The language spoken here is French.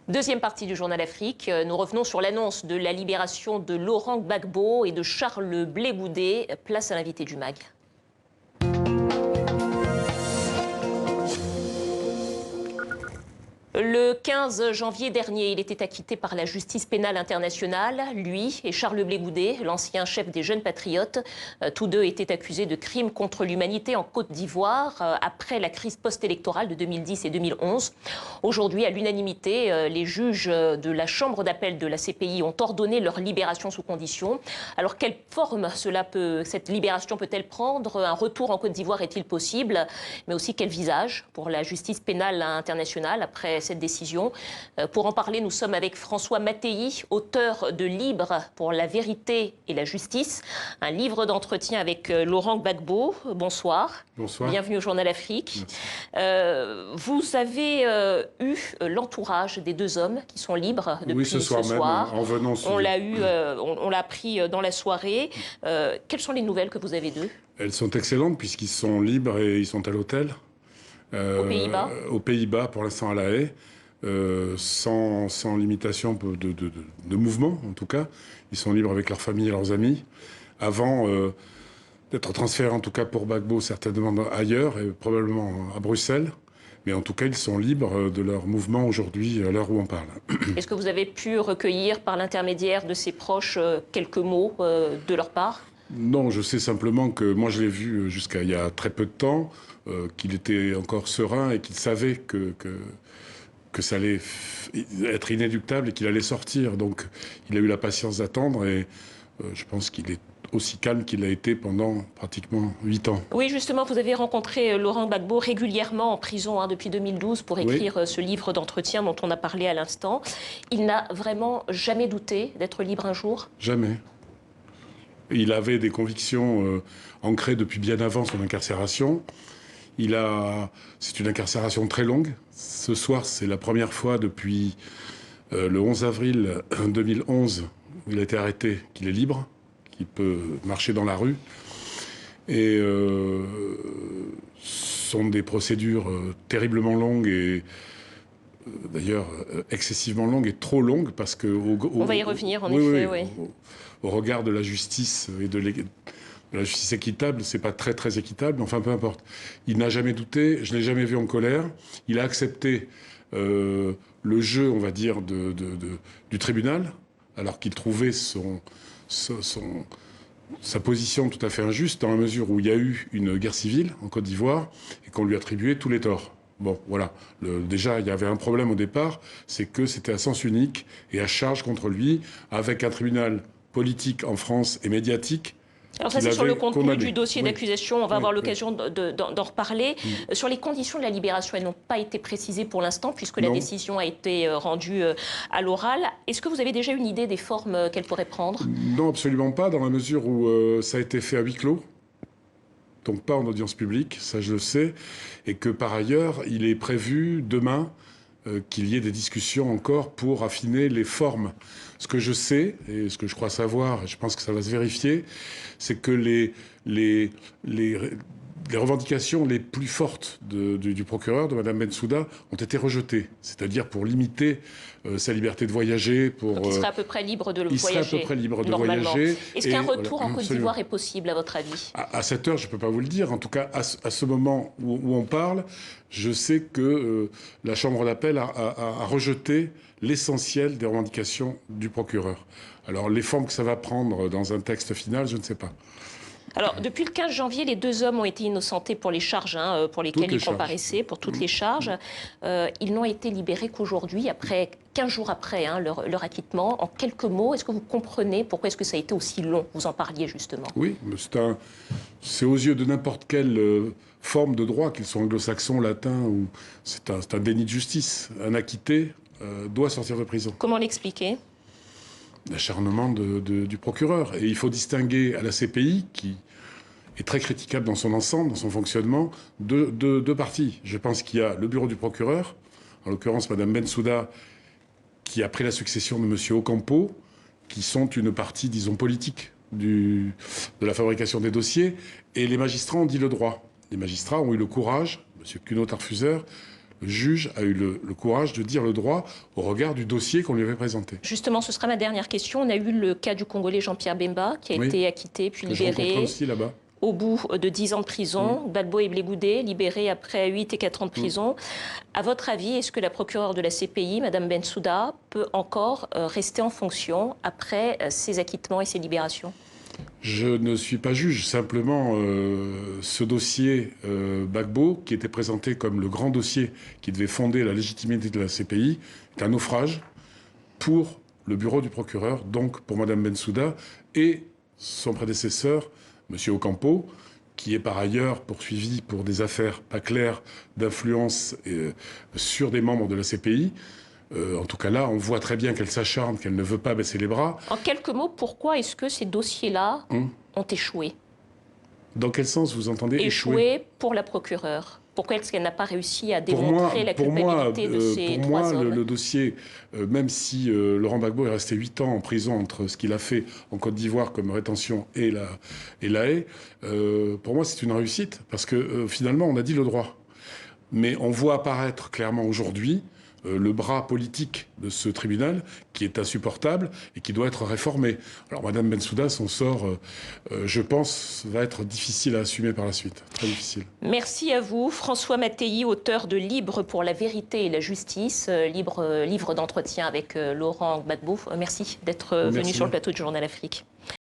Deuxième partie du Journal Afrique, nous revenons sur l'annonce de la libération de Laurent Gbagbo et de Charles Blé Goudé. Place à l'invité du MAG. Le 15 janvier dernier, il était acquitté par la justice pénale internationale. Lui et Charles Blé Goudé, l'ancien chef des Jeunes Patriotes, tous deux étaient accusés de crimes contre l'humanité en Côte d'Ivoire après la crise post-électorale de 2010 et 2011. Aujourd'hui, à l'unanimité, les juges de la Chambre d'appel de la CPI ont ordonné leur libération sous condition. Alors, quelle forme cette libération peut-elle prendre? Un retour en Côte d'Ivoire est-il possible? Mais aussi, quel visage pour la justice pénale internationale après cette décision? Pour en parler, nous sommes avec François Mattei, auteur de Libre pour la vérité et la justice, un livre d'entretien avec Laurent Gbagbo. Bonsoir. Bonsoir. Bienvenue au Journal Afrique. Vous avez eu l'entourage des deux hommes qui sont libres depuis ce soir. Même, en venant sur... On l'a appris dans la soirée. Quelles sont les nouvelles que vous avez d'eux? Elles sont excellentes puisqu'ils sont libres et ils sont à l'hôtel. Aux Pays-Bas. Aux Pays-Bas, pour l'instant à La Haye, sans limitation de mouvement, en tout cas. Ils sont libres avec leur famille et leurs amis. Avant d'être transférés, en tout cas pour Gbagbo, certainement ailleurs, et probablement à Bruxelles. Mais en tout cas, ils sont libres de leur mouvement aujourd'hui, à l'heure où on parle. Est-ce que vous avez pu recueillir, par l'intermédiaire de ses proches, quelques mots de leur part? Non, je sais simplement que moi je l'ai vu jusqu'à il y a très peu de temps, qu'il était encore serein et qu'il savait que ça allait être inéluctable et qu'il allait sortir. Donc il a eu la patience d'attendre et je pense qu'il est aussi calme qu'il a été pendant pratiquement 8 ans. Oui, justement, vous avez rencontré Laurent Gbagbo régulièrement en prison depuis 2012 pour écrire ce livre d'entretien dont on a parlé à l'instant. Il n'a vraiment jamais douté d'être libre un jour? Jamais. Il avait des convictions ancrées depuis bien avant son incarcération. C'est une incarcération très longue. Ce soir, c'est la première fois depuis le 11 avril 2011 où il a été arrêté qu'il est libre, qu'il peut marcher dans la rue. Et ce sont des procédures terriblement longues et d'ailleurs excessivement longues et trop longues parce que... On va y revenir, en effet, oui. Au regard de la justice et de la justice équitable, c'est pas très équitable, mais enfin peu importe. Il n'a jamais douté, je l'ai jamais vu en colère. Il a accepté le jeu, on va dire, du tribunal, alors qu'il trouvait sa position tout à fait injuste, dans la mesure où il y a eu une guerre civile en Côte d'Ivoire et qu'on lui attribuait tous les torts. Bon, voilà. Déjà, il y avait un problème au départ, c'est que c'était à sens unique et à charge contre lui, avec un tribunal politique en France et médiatique. Alors ça, c'est sur le contenu du dossier d'accusation. On va avoir l'occasion d'en reparler. Sur les conditions de la libération, elles n'ont pas été précisées pour l'instant, puisque la décision a été rendue à l'oral. Est-ce que vous avez déjà une idée des formes qu'elle pourrait prendre? Non, absolument pas, dans la mesure où ça a été fait à huis clos. Donc pas en audience publique, ça je le sais. Et que par ailleurs, il est prévu demain qu'il y ait des discussions encore pour affiner les formes. Ce que je sais, et ce que je crois savoir, et je pense que ça va se vérifier, c'est que les revendications les plus fortes du procureur, de Mme Bensouda, ont été rejetées. C'est-à-dire pour limiter sa liberté de voyager. Donc il serait à peu près libre de voyager. Il serait à peu près libre de voyager. Est-ce qu'un retour en Côte d'Ivoire est possible, à votre avis? À cette heure, je ne peux pas vous le dire. En tout cas, à ce moment où on parle, je sais que la Chambre d'appel a rejeté l'essentiel des revendications du procureur. Alors, les formes que ça va prendre dans un texte final, je ne sais pas. Alors, depuis le 15 janvier, les deux hommes ont été innocentés pour les charges pour lesquelles ils comparaissaient, pour toutes les charges. Ils n'ont été libérés qu'aujourd'hui, 15 jours après leur acquittement. En quelques mots, est-ce que vous comprenez pourquoi est-ce que ça a été aussi long? Vous en parliez justement. Oui, c'est aux yeux de n'importe quelle forme de droit, qu'ils soient anglo-saxons, latins, ou c'est un déni de justice. Un acquitté doit sortir de prison. Comment l'expliquer? L'acharnement du procureur. Et il faut distinguer à la CPI, qui est très critiquable dans son ensemble, dans son fonctionnement, deux parties. Je pense qu'il y a le bureau du procureur, en l'occurrence Mme Bensouda, qui a pris la succession de M. Ocampo, qui sont une partie, disons, politique de la fabrication des dossiers, et les magistrats ont dit le droit. Les magistrats ont eu le courage, M. Cuno-Tarfuser juge a eu le courage de dire le droit au regard du dossier qu'on lui avait présenté. Justement, ce sera ma dernière question. On a eu le cas du Congolais Jean-Pierre Bemba, qui a été acquitté puis J'ai rencontré libéré. aussi là-bas. Au bout de 10 ans de prison, Gbagbo et Blé Goudé, libérés après 8 et 4 ans de prison. À votre avis, est-ce que la procureure de la CPI, Mme Bensouda, peut encore rester en fonction après ces acquittements et ces libérations? Je ne suis pas juge, simplement ce dossier Gbagbo, qui était présenté comme le grand dossier qui devait fonder la légitimité de la CPI, est un naufrage pour le bureau du procureur, donc pour Mme Bensouda et son prédécesseur, M. Ocampo, qui est par ailleurs poursuivi pour des affaires pas claires d'influence sur des membres de la CPI. En tout cas là, on voit très bien qu'elle s'acharne, qu'elle ne veut pas baisser les bras. En quelques mots, pourquoi est-ce que ces dossiers-là ont échoué? Dans quel sens vous entendez échouer? Échoué pour la procureure. Pourquoi est-ce qu'elle n'a pas réussi à démontrer la culpabilité de ces trois hommes? Le dossier, même si Laurent Gbagbo est resté 8 ans en prison entre ce qu'il a fait en Côte d'Ivoire comme rétention et la haie, pour moi c'est une réussite, parce que finalement on a dit le droit. Mais on voit apparaître clairement aujourd'hui le bras politique de ce tribunal qui est insupportable et qui doit être réformé. Alors Mme Bensouda, son sort, je pense, va être difficile à assumer par la suite. Très difficile. Merci à vous. François Mattei, auteur de Libre pour la vérité et la justice, livre d'entretien avec Laurent Gbagbo. Merci d'être venu sur le plateau du Journal Afrique.